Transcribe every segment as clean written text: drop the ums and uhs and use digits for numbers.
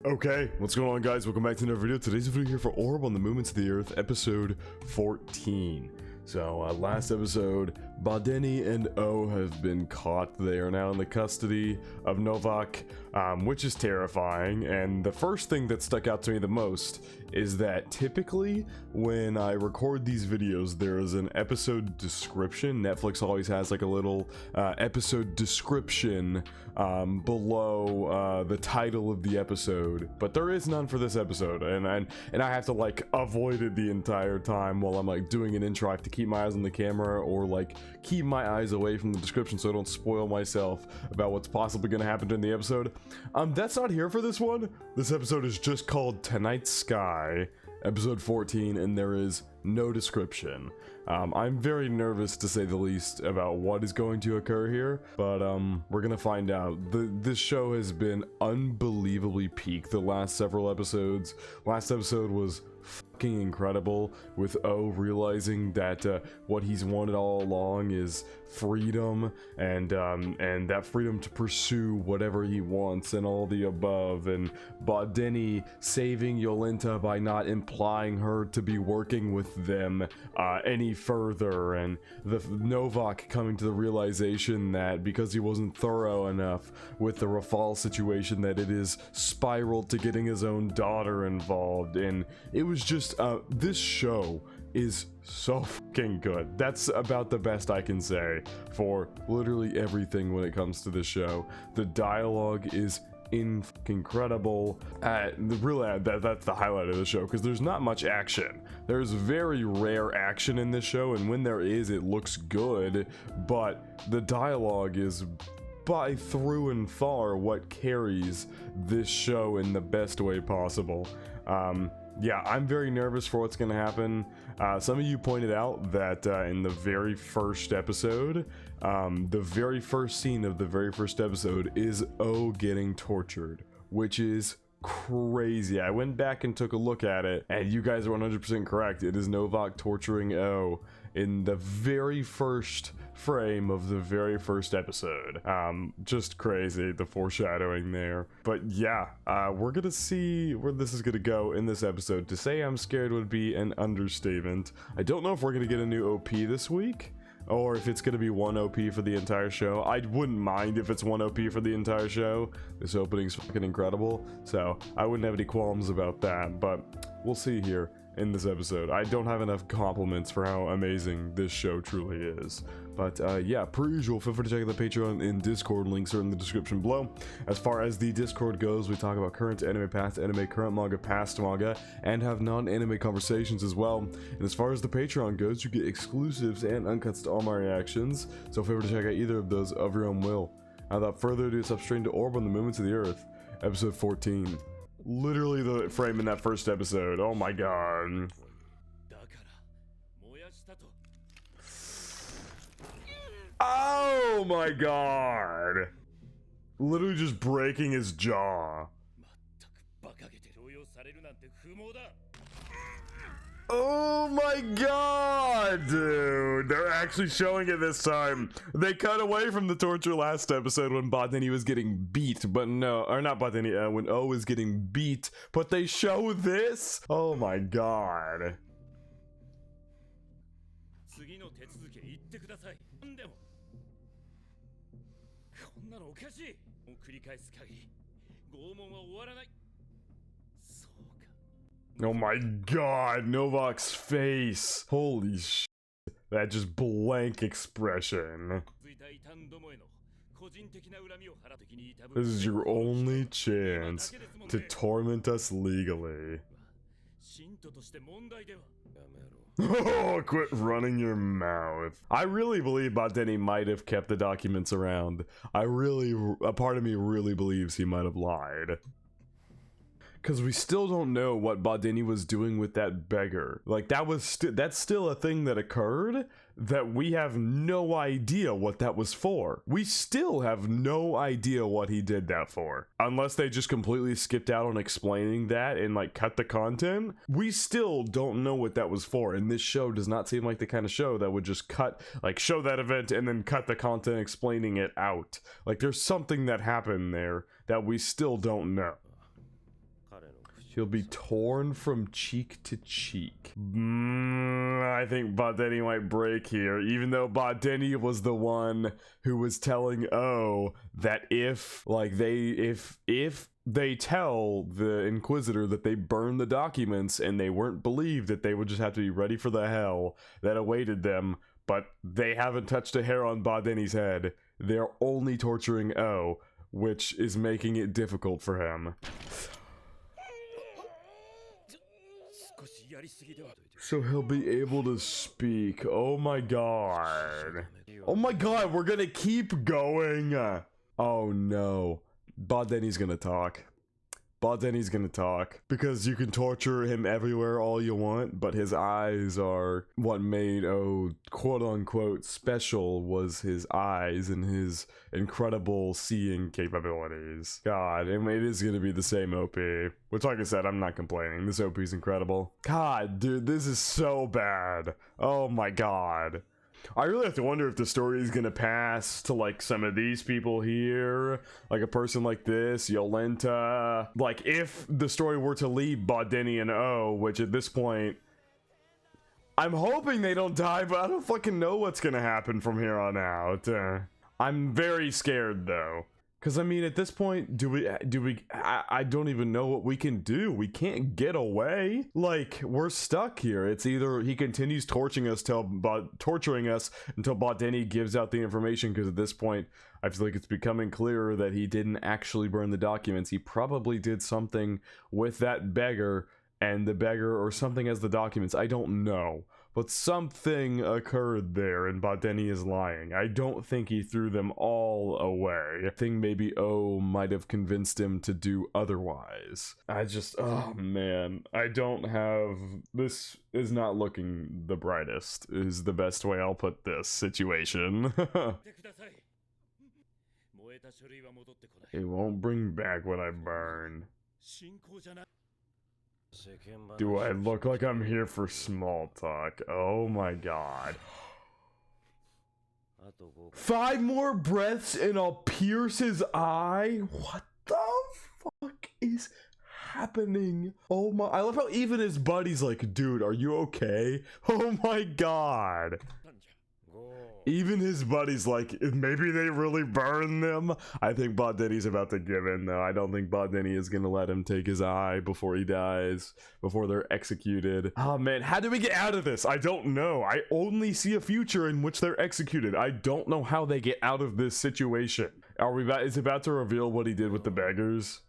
Okay, what's going on, guys? Welcome back to another video. Today's video here for Orb on the Movements of the Earth, episode 14. So, last episode, Badeni and O have been caught. They are now in the custody of Novak, which is terrifying. And the first thing that stuck out to me the most is that typically when I record these videos, there is an episode description. Netflix always has like a little episode description below the title of the episode, but there is none for this episode, and I have to like avoid it the entire time while I'm like doing an intro. I have to keep my eyes on the camera or like keep my eyes away from the description so I don't spoil myself about what's possibly going to happen during the episode. That's not here for this one. This episode is just called Tonight's Sky, episode 14, and there is no description. I'm very nervous, to say the least, about what is going to occur here, but we're gonna find out. This show has been unbelievably peak the last several episodes. Last episode was fucking incredible, with O realizing that what he's wanted all along is freedom, and that freedom to pursue whatever he wants and all the above, and Badeni saving Yolenta by not implying her to be working with them any further, and the Novak coming to the realization that because he wasn't thorough enough with the Rafal situation, that it is spiraled to getting his own daughter involved. And it was just this show is so fucking good. That's about the best I can say for literally everything when it comes to this show. The dialogue is incredible. Really, that's the highlight of the show, because there's not much action. There's very rare action in this show, and when there is, it looks good, but the dialogue is by through and far what carries this show in the best way possible. Yeah, I'm very nervous for what's going to happen. Some of you pointed out that in the very first episode, the very first scene of the very first episode is O getting tortured, which is crazy. I went back and took a look at it, and you guys are 100% correct. It is Novak torturing O in the very first frame of the very first episode. Just crazy, the foreshadowing there. But yeah, we're gonna see where this is gonna go in this episode. To say I'm scared would be an understatement. I don't know if we're gonna get a new OP this week, or if it's going to be one OP for the entire show. I wouldn't mind if it's one OP for the entire show. This opening's fucking incredible, so I wouldn't have any qualms about that, but we'll see here in this episode. I don't have enough compliments for how amazing this show truly is. But yeah, per usual, feel free to check out the Patreon and Discord. Links are in the description below. As far as the Discord goes, we talk about current anime, past anime, current manga, past manga, and have non-anime conversations as well. And as far as the Patreon goes, you get exclusives and uncuts to all my reactions, so feel free to check out either of those of your own will. Without further ado, step straight into Orb on the Movements of the Earth, episode 14. Literally the frame in that first episode. Oh my god. Oh my god. Literally just breaking his jaw. Oh my god, dude. They're actually showing it this time. They cut away from the torture last episode when Badeni was getting beat, but no, or not Badeni, when O was getting beat, but they show this? Oh my god. Oh my god, Novak's face. Holy shit. That just blank expression. This is your only chance to torment us legally. Oh, quit running your mouth. I really believe Badeni might have kept the documents around. A part of me really believes he might have lied. Because we still don't know what Badeni was doing with that beggar. Like, that's still a thing that occurred, that we have no idea what that was for. We still have no idea what he did that for. Unless they just completely skipped out on explaining that and like cut the content. We still don't know what that was for, and this show does not seem like the kind of show that would just cut, like show that event and then cut the content explaining it out. Like, there's something that happened there that we still don't know. He'll be torn from cheek to cheek. I think Badeni might break here, even though Badeni was the one who was telling O that if they tell the Inquisitor that they burned the documents and they weren't believed, that they would just have to be ready for the hell that awaited them. But they haven't touched a hair on Badeni's head. They're only torturing O, which is making it difficult for him. So he'll be able to speak. Oh my god. Oh my god, we're gonna keep going. Oh no. Badeni's gonna talk. Badeni's gonna talk. Because you can torture him everywhere all you want, but his eyes are what made O quote-unquote special, was his eyes and his incredible seeing capabilities. God, and it is gonna be the same OP. Which, like I said, I'm not complaining. This OP is incredible. God, dude, this is so bad. Oh my god. I really have to wonder if the story is gonna pass to like some of these people here, like a person like this, Yolenta. Like if the story were to leave Badeni and O, which at this point, I'm hoping they don't die, but I don't fucking know what's gonna happen from here on out. I'm very scared though. Because, I mean, at this point, I don't even know what we can do. We can't get away. Like, we're stuck here. It's either he continues torturing us until Badeni gives out the information, because at this point, I feel like it's becoming clearer that he didn't actually burn the documents. He probably did something with that beggar, and the beggar, or something as the documents. I don't know. But something occurred there, and Badeni is lying. I don't think he threw them all away. I think maybe O might have convinced him to do otherwise. Oh man. I don't have... This is not looking the brightest, is the best way I'll put this situation. It won't bring back what I burned. Do I look like I'm here for small talk? Oh my god. 5 more breaths and I'll pierce his eye? What the fuck is happening? Oh my, I love how even his buddy's like, dude, are you okay? Oh my god. Even his buddy's like, maybe they really burn them? I think Badeni's about to give in though. I don't think Badeni is gonna let him take his eye before he dies, before they're executed. Oh man, how do we get out of this? I don't know. I only see a future in which they're executed. I don't know how they get out of this situation. Is it about to reveal what he did with the beggars?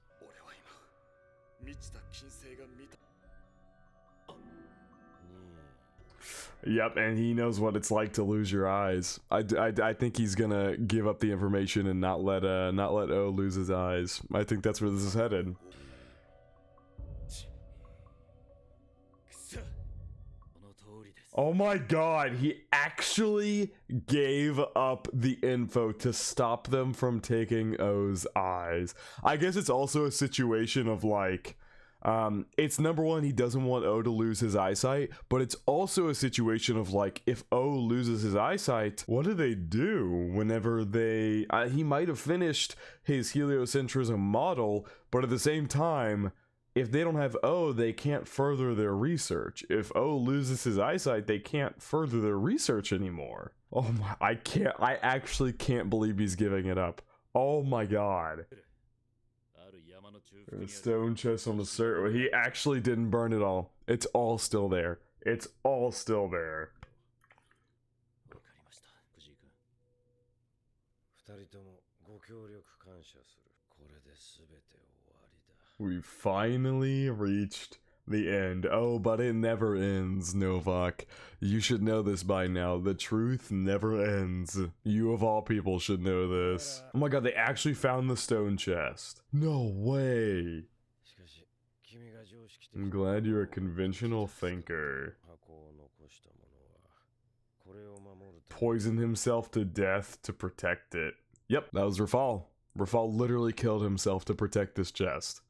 Yep, and he knows what it's like to lose your eyes. I think he's gonna give up the information and not let O lose his eyes. I think that's where this is headed. Oh my god, he actually gave up the info to stop them from taking O's eyes. I guess it's also a situation of like, it's number one, he doesn't want O to lose his eyesight, but it's also a situation of like, if O loses his eyesight, what do they do whenever they, he might have finished his heliocentrism model, but at the same time, if they don't have O, they can't further their research. If O loses his eyesight, they can't further their research anymore. Oh my, I actually can't believe he's giving it up. Oh my god. The stone chest on the circle. He actually didn't burn it all. It's all still there. It's all still there. We finally reached the end. Oh, but it never ends, Novak. You should know this by now. The truth never ends. You of all people should know this. Oh my god, they actually found the stone chest. No way. I'm glad you're a conventional thinker. Poisoned himself to death to protect it. Yep, that was Rafal. Rafal literally killed himself to protect this chest.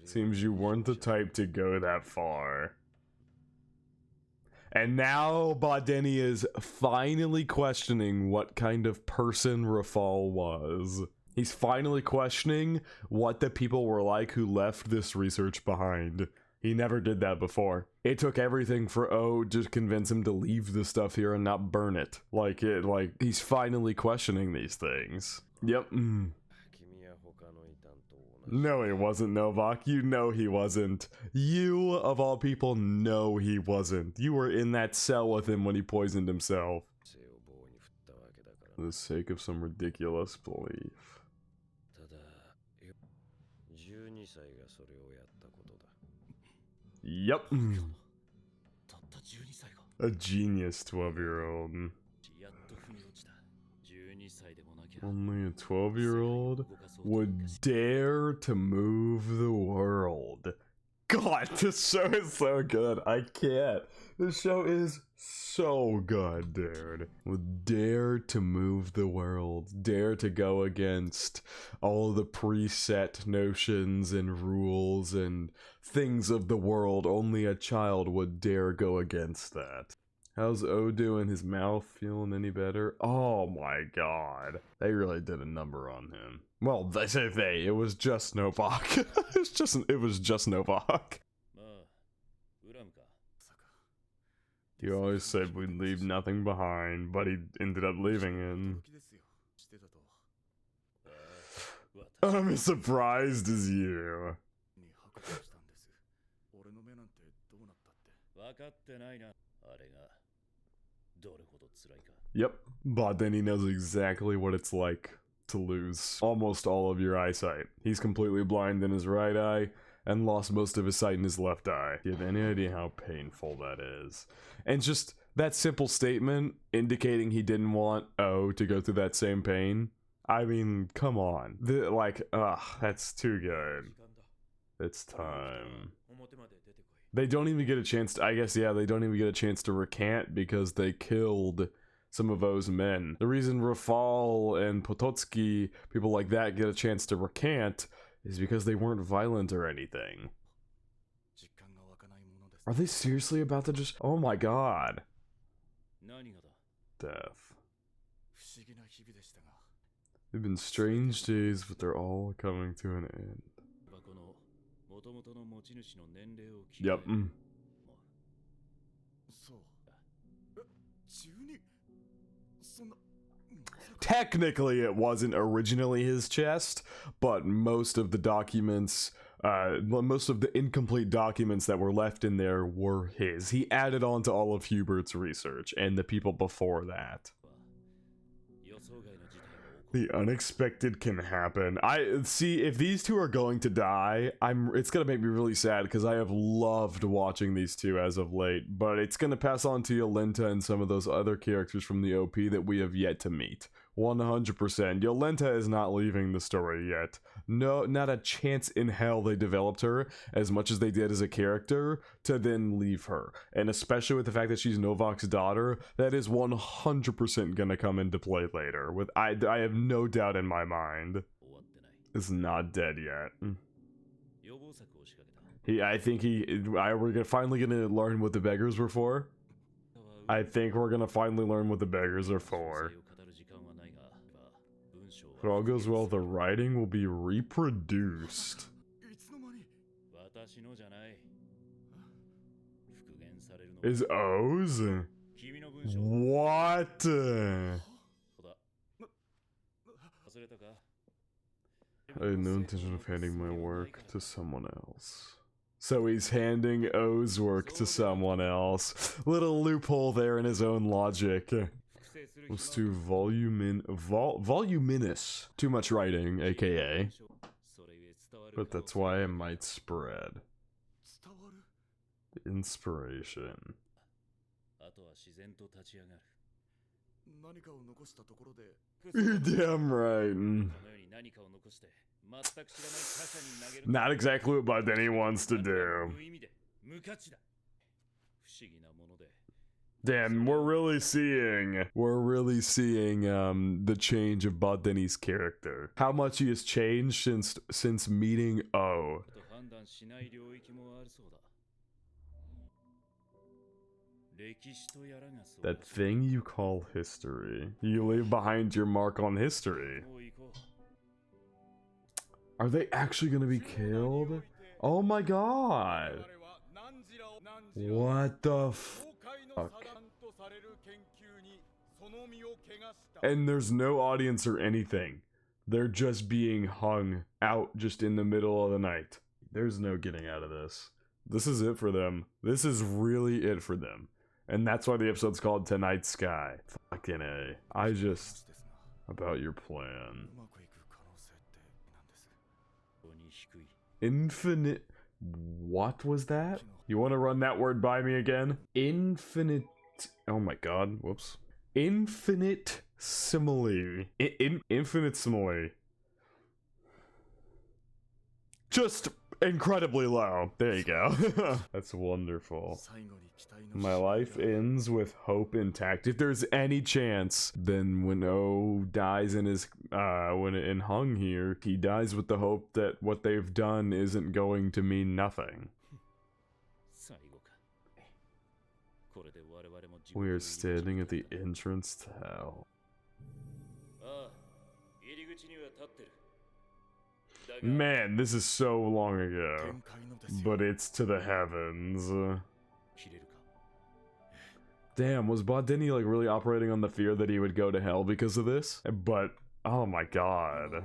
Seems you weren't the type to go that far. And now Badeni is finally questioning what kind of person Rafal was. He's finally questioning what the people were like who left this research behind. He never did that before. It took everything for O to convince him to leave the stuff here and not burn it. Like he's finally questioning these things. Yep. No, he wasn't, Novak. You know he wasn't. You, of all people, know he wasn't. You were in that cell with him when he poisoned himself. For the sake of some ridiculous belief. Yep. A genius 12-year-old. Only a 12-year-old would dare to move the world. God, this show is so good. I can't. This show is so good, dude. Would dare to move the world. Dare to go against all the preset notions and rules and things of the world. Only a child would dare go against that. How's O doing? His mouth feeling any better? Oh my god. They really did a number on him. Well, they say they. It was just Novak. it was just Novak. You always said we'd leave nothing behind, but he ended up leaving it. I'm as surprised as you. Yep, but then he knows exactly what it's like to lose almost all of your eyesight. He's completely blind in his right eye and lost most of his sight in his left eye. Do you have any idea how painful that is? And just that simple statement indicating he didn't want O to go through that same pain. I mean, come on. That's too good. It's time. They don't even get a chance to, I guess, yeah, they don't even get a chance to recant because they killed some of O's men. The reason Rafal and Potocki, people like that, get a chance to recant is because they weren't violent or anything. Are they seriously about to just... Oh my god. Death. They've been strange days, but they're all coming to an end. Yep. Technically, it wasn't originally his chest, but most of the documents, most of the incomplete documents that were left in there were his. He added on to all of Hubert's research and the people before that. The unexpected can happen. I see if these two are going to die, it's gonna make me really sad because I have loved watching these two as of late, but it's gonna pass on to Yolenta and some of those other characters from the OP that we have yet to meet. 100%. Yolenta is not leaving the story yet. No, not a chance in hell they developed her as much as they did as a character to then leave her. And especially with the fact that she's Novak's daughter, that is 100% gonna come into play later. I have no doubt in my mind. Is not dead yet. We're finally gonna learn what the beggars were for. I think we're gonna finally learn what the beggars are for. If it all goes well, the writing will be reproduced. Is O's? What? I had no intention of handing my work to someone else. So he's handing O's work to someone else. Little loophole there in his own logic. Was too voluminous. Too much writing, aka. But that's why it might spread. Inspiration. You're damn right. Not exactly what Badeni wants to do. Damn, we're really seeing the change of Badeni's character. How much he has changed since meeting O. That thing you call history. You leave behind your mark on history. Are they actually gonna be killed? Oh my god! What the fuck? And there's no audience or anything. They're just being hung out just in the middle of the night. There's no getting out of this. This is it for them. This is really it for them. And that's why the episode's called Tonight's Sky. Fucking A. I just... About your plan. Infinite... What was that? You want to run that word by me again? Infinite... Oh my god. Whoops. Infinite simile. Infinite simile. Just incredibly low. There you go. That's wonderful. My life ends with hope intact. If there's any chance, then when O dies in his when in Hung here, he dies with the hope that what they've done isn't going to mean nothing. We are standing at the entrance to hell. Man, this is so long ago. But it's to the heavens. Damn, was Bodini like really operating on the fear that he would go to hell because of this? But, oh my god.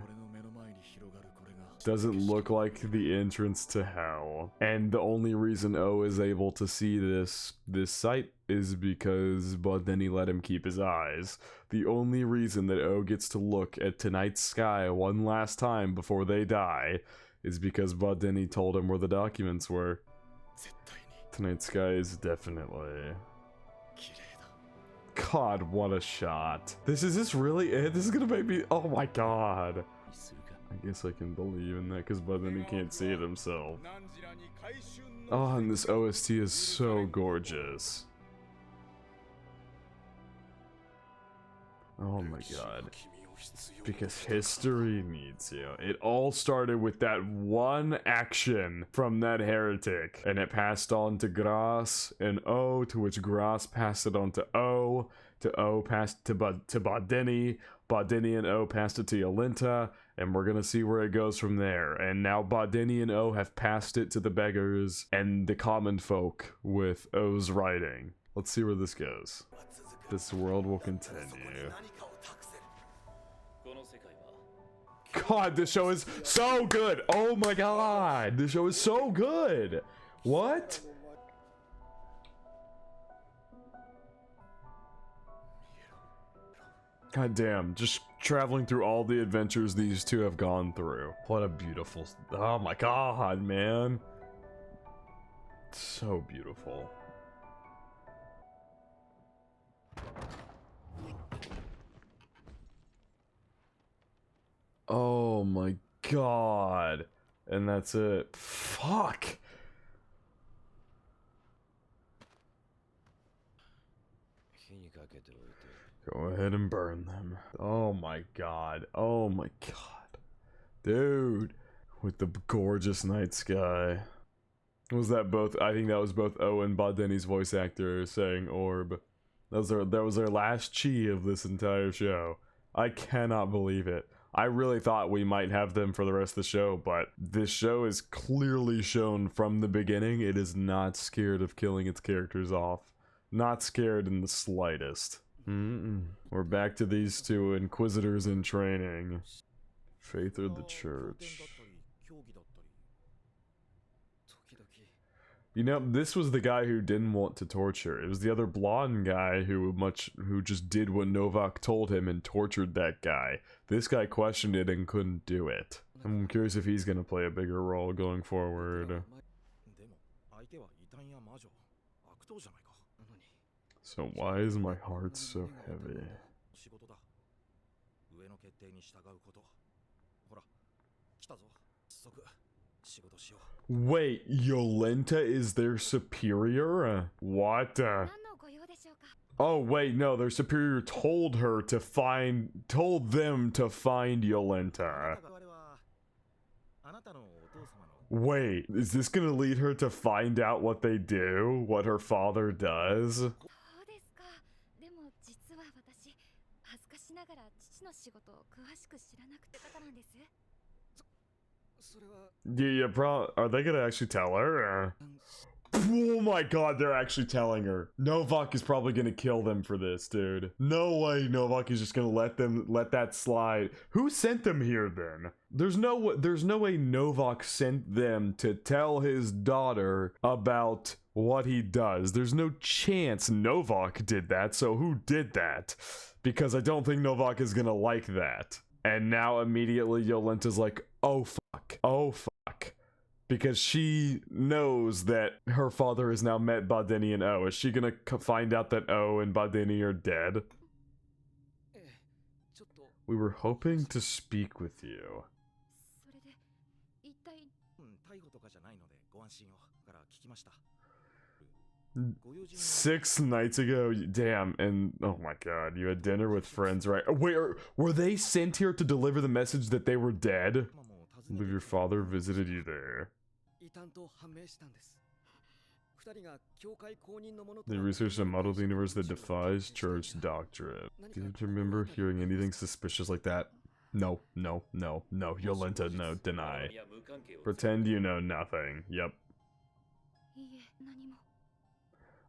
Doesn't look like the entrance to hell. And the only reason O is able to see this sight is because Bodini let him keep his eyes. The only reason that O gets to look at Tonight's Sky one last time before they die is because Bodini told him where the documents were. Tonight's Sky is definitely... God, what a shot. This really it? This is gonna make me... Oh my god. I guess I can believe in that because Bodini can't see it himself. Oh, and this OST is so gorgeous. Oh my god. Because history needs you. It all started with that one action from that heretic. And it passed on to Gras and O, to which Gras passed it on to O passed to Bodini. Bodini and O passed it to Yolenta. And we're gonna see where it goes from there. And now Bodini and O have passed it to the beggars and the common folk with O's writing. Let's see where this goes. This world will continue. God, this show is so good! Oh my god! This show is so good! What? God damn, just traveling through all the adventures these two have gone through. What a beautiful... Oh my god, man. So beautiful. Oh my god. And that's it. Fuck. Go ahead and burn them. Oh my god. Oh my god. Dude. With the gorgeous night sky. Was that both? I think that was both O and Bodini's voice actor saying orb. That was their last chi of this entire show. I cannot believe it. I really thought we might have them for the rest of the show, but this show is clearly shown from the beginning. It is not scared of killing its characters off. Not scared in the slightest. We're back to these two Inquisitors in training. Faith or the Church. You know, this was the guy who didn't want to torture. It was the other blonde guy who just did what Novak told him and tortured that guy. This guy questioned it and couldn't do it. I'm curious if he's gonna play a bigger role going forward. So why is my heart so heavy? Wait, Yolenta is their superior? What? Oh wait, no, their superior told them to find Yolenta. Wait, is this gonna lead her to find out what they do? What her father does? Yeah, are they gonna actually tell her? Or? Oh my god, they're actually telling her. Novak is probably gonna kill them for this, dude. No way Novak is just gonna let that slide. Who sent them here then? There's no way Novak sent them to tell his daughter about what he does. There's no chance Novak did that, so who did that? Because I don't think Novak is gonna like that. And now immediately Yolenta's like, oh fuck, oh fuck. Because she knows that her father has now met Badeni and O. Is she gonna find out that O and Badeni are dead? We were hoping to speak with you. 6 nights ago, damn, and oh my god, you had dinner with friends, right? Wait, were they sent here to deliver the message that they were dead? I believe your father visited you there. They researched a model of the universe that defies church doctrine. Do you remember hearing anything suspicious like that? No, no, no, no. Yolenta, no, deny. Pretend you know nothing. Yep.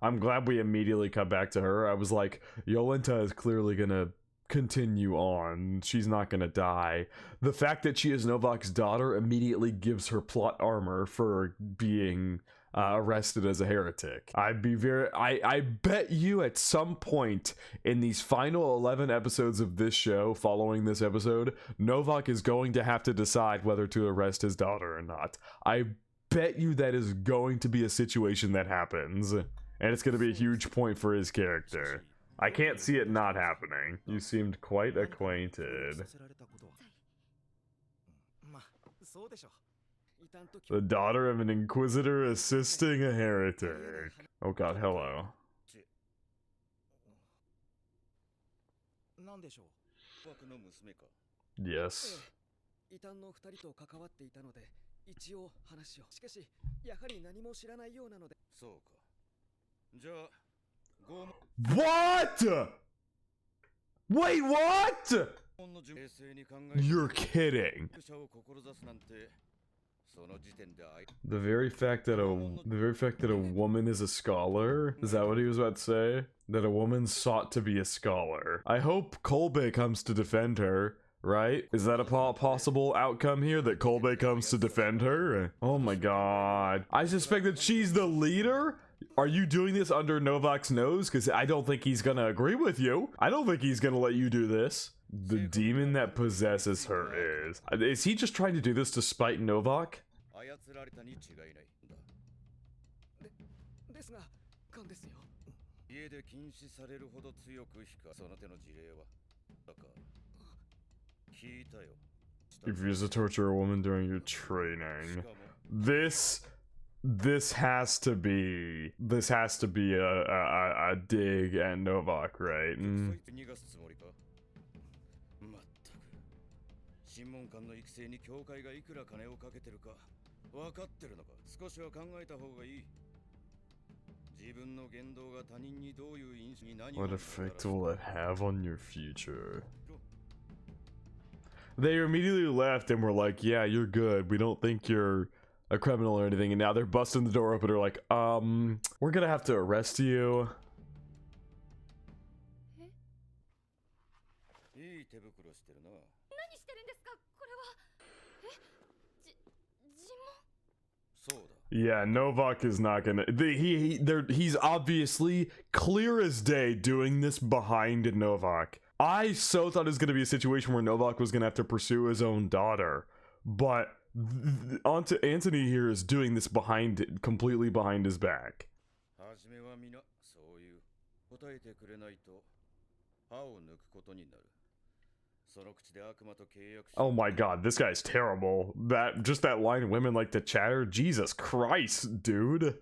I'm glad we immediately cut back to her. I was like, Yolenta is clearly gonna continue on. She's not gonna die. The fact that she is Novak's daughter immediately gives her plot armor for being arrested as a heretic. I bet you at some point in these final 11 episodes of this show, following this episode, Novak is going to have to decide whether to arrest his daughter or not. I bet you that is going to be a situation that happens. And it's going to be a huge point for his character. I can't see it not happening. You seemed quite acquainted. The daughter of an inquisitor assisting a heretic. Oh god, hello. Yes. What? Wait, what? You're kidding. The very fact that a woman is a scholar? Is that what he was about to say? That a woman sought to be a scholar. I hope Kolbe comes to defend her. Right? Is that a possible outcome here, that Kolbe comes to defend her? Oh my god. I suspect that she's the leader? Are you doing this under Novak's nose? Because I don't think he's gonna agree with you. I don't think he's gonna let you do this. The demon that possesses her is. Is he just trying to do this to spite Novak? If you used to torture a woman during your training. This has to be a dig at Novak, right? What effect will it have on your future? They immediately left and were like, yeah, you're good. We don't think you're a criminal or anything. And now they're busting the door open. They're like, we're gonna have to arrest you. Yeah, Novak is not gonna. He's obviously clear as day doing this behind Novak. I so thought it was gonna be a situation where Novak was gonna have to pursue his own daughter, but Anthony here is doing this completely behind his back. Oh my god, this guy's terrible. Just that line of women like to chatter. Jesus Christ, dude.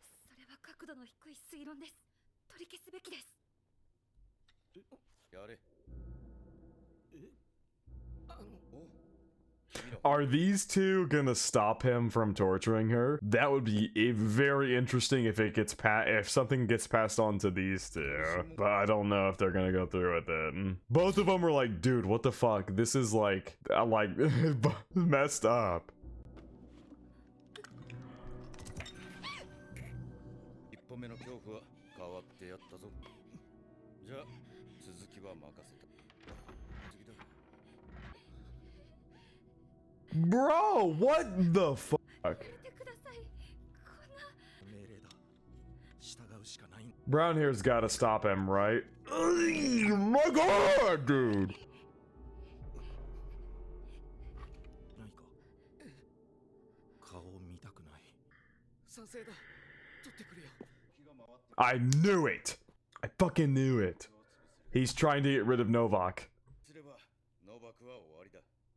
Are these two gonna stop him from torturing her? That would be very interesting if something gets passed on to these two. But I don't know if they're gonna go through with it. Both of them were like, dude, what the fuck? This is like messed up. Bro, what the fuck? Brown hair's gotta stop him, right? Oh my god, dude! I knew it! I fucking knew it! He's trying to get rid of Novak.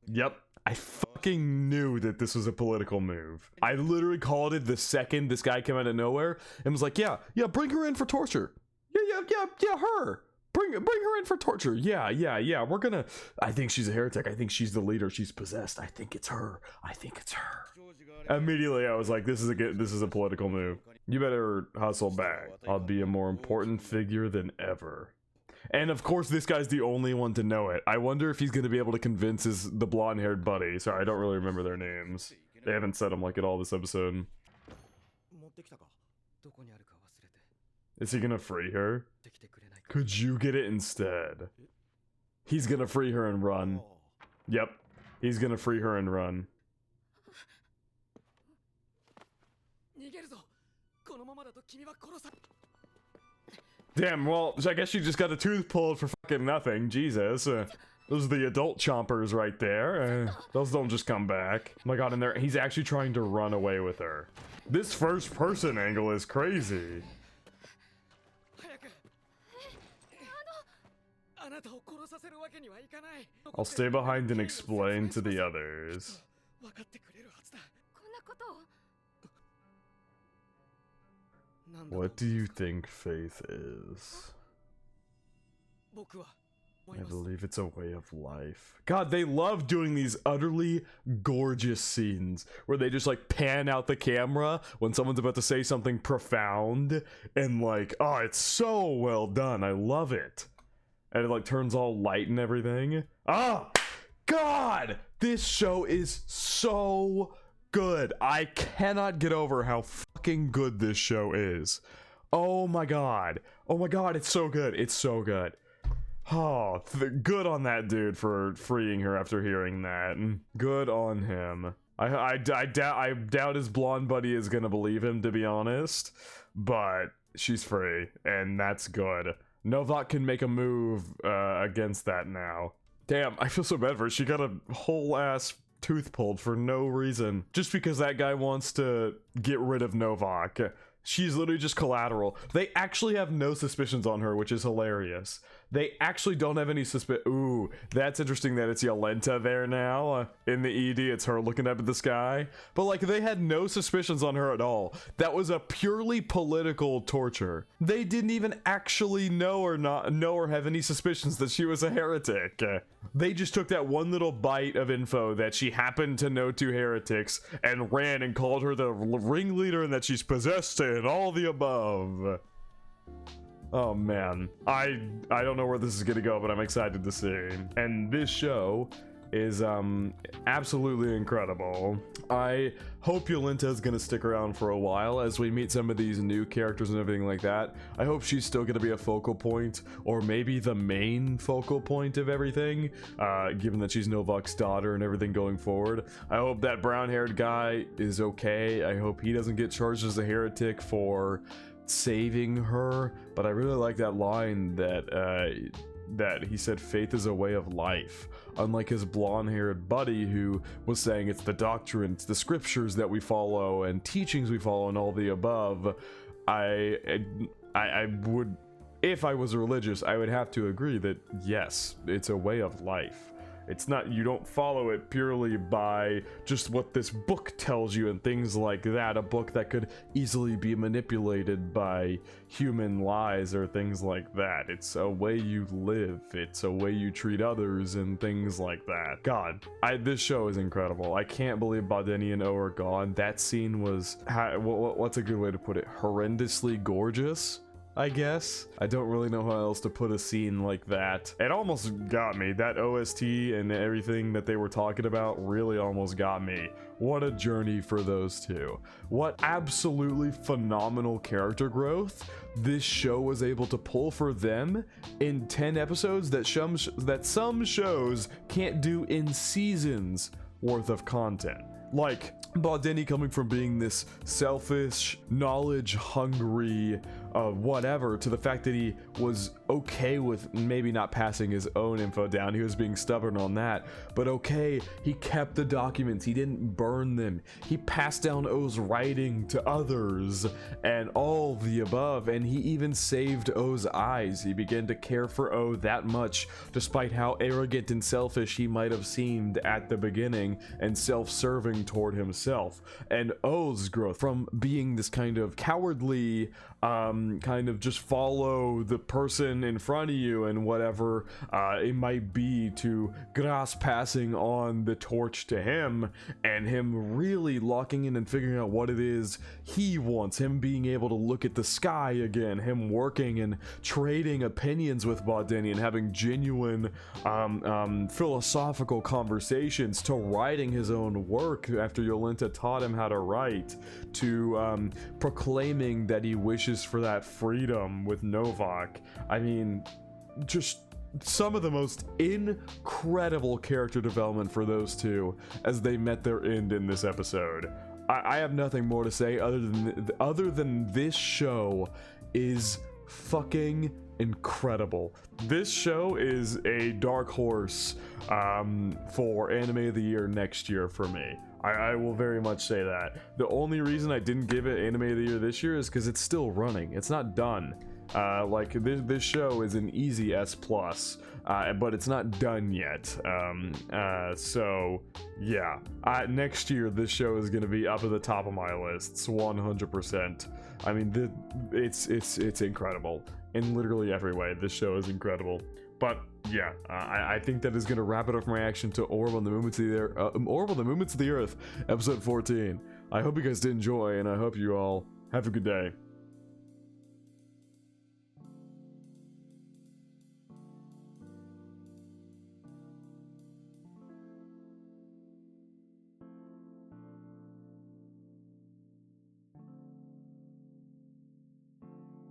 Yep. I fucking knew that this was a political move. I literally called it the second this guy came out of nowhere and was like, yeah, bring her in for torture. Yeah, her. Bring her in for torture. Yeah, we're gonna... I think she's a heretic. I think she's the leader. She's possessed. I think it's her. Immediately, I was like, this is a political move. You better hustle back. I'll be a more important figure than ever. And of course, this guy's the only one to know it. I wonder if he's going to be able to convince the blonde-haired buddy. Sorry, I don't really remember their names. They haven't said them like at all this episode. Is he going to free her? Could you get it instead? He's going to free her and run. Yep. He's going to free her and run. Damn, well, I guess you just got a tooth pulled for fucking nothing. Jesus. Those are the adult chompers right there. Those don't just come back. Oh my god, and he's actually trying to run away with her. This first person angle is crazy. I'll stay behind and explain to the others. What do you think faith is? I believe it's a way of life. God, they love doing these utterly gorgeous scenes where they just like pan out the camera when someone's about to say something profound and like, oh, it's so well done. I love it. And it like turns all light and everything. Ah, God, this show is so good. I cannot get over how fucking good this show is. Oh my god. Oh my god, it's so good. It's so good. Oh, good on that dude for freeing her after hearing that. Good on him. I doubt his blonde buddy is gonna believe him, to be honest. But she's free, and that's good. Novak can make a move against that now. Damn, I feel so bad for her. She got a whole ass tooth pulled for no reason. Just because that guy wants to get rid of Novak. She's literally just collateral. They actually have no suspicions on her, which is hilarious. They actually don't have any suspicion. Ooh, that's interesting that it's Yolenta there now. In the ED, it's her looking up at the sky. But like, they had no suspicions on her at all. That was a purely political torture. They didn't even actually know or have any suspicions that she was a heretic. They just took that one little bite of info that she happened to know two heretics and ran and called her the ringleader and that she's possessed and all the above. Oh man, I don't know where this is gonna go, but I'm excited to see. And this show is absolutely incredible. I hope Yolenta is gonna stick around for a while as we meet some of these new characters and everything like that. I hope she's still gonna be a focal point, or maybe the main focal point of everything, given that she's Novak's daughter and everything going forward. I hope that brown-haired guy is okay. I hope he doesn't get charged as a heretic for saving her, but I really like that line that he said faith is a way of life, unlike his blonde-haired buddy who was saying it's the doctrine, it's the scriptures that we follow and teachings we follow and all the above. I would, if I was religious, I would have to agree that yes, it's a way of life. It's not, you don't follow it purely by just what this book tells you and things like that. A book that could easily be manipulated by human lies or things like that. It's a way you live. It's a way you treat others and things like that. God, this show is incredible. I can't believe Badeni and O are gone. That scene was, what's a good way to put it? Horrendously gorgeous. I guess. I don't really know how else to put a scene like that. It almost got me. That OST and everything that they were talking about really almost got me. What a journey for those two. What absolutely phenomenal character growth this show was able to pull for them in 10 episodes that some shows can't do in seasons worth of content. Like, Baldini coming from being this selfish, knowledge-hungry, whatever, to the fact that he was okay with maybe not passing his own info down. He was being stubborn on that, but okay, he kept the documents, he didn't burn them, he passed down O's writing to others, and all the above, and he even saved O's eyes. He began to care for O that much, despite how arrogant and selfish he might have seemed at the beginning, and self-serving toward himself. And O's growth from being this kind of cowardly, kind of just follow the person in front of you and whatever it might be, to Gras passing on the torch to him, and him really locking in and figuring out what it is he wants, him being able to look at the sky again, him working and trading opinions with Baldini and having genuine philosophical conversations, to writing his own work after Yolenta taught him how to write, to proclaiming that he wishes for that freedom with Novak. I mean, just some of the most incredible character development for those two as they met their end in this episode. I have nothing more to say other than this show is fucking incredible. This show is a dark horse for Anime of the Year next year for me. I will very much say that. The only reason I didn't give it Anime of the Year this year is because it's still running. It's not done. Like, this show is an easy S+, but it's not done yet. So, yeah. Next year, this show is going to be up at the top of my lists, 100%. I mean, it's incredible. In literally every way, this show is incredible. But yeah, I think that is going to wrap it up for my reaction to Orb on the Movements of the Earth, episode 14. I hope you guys did enjoy, and I hope you all have a good day.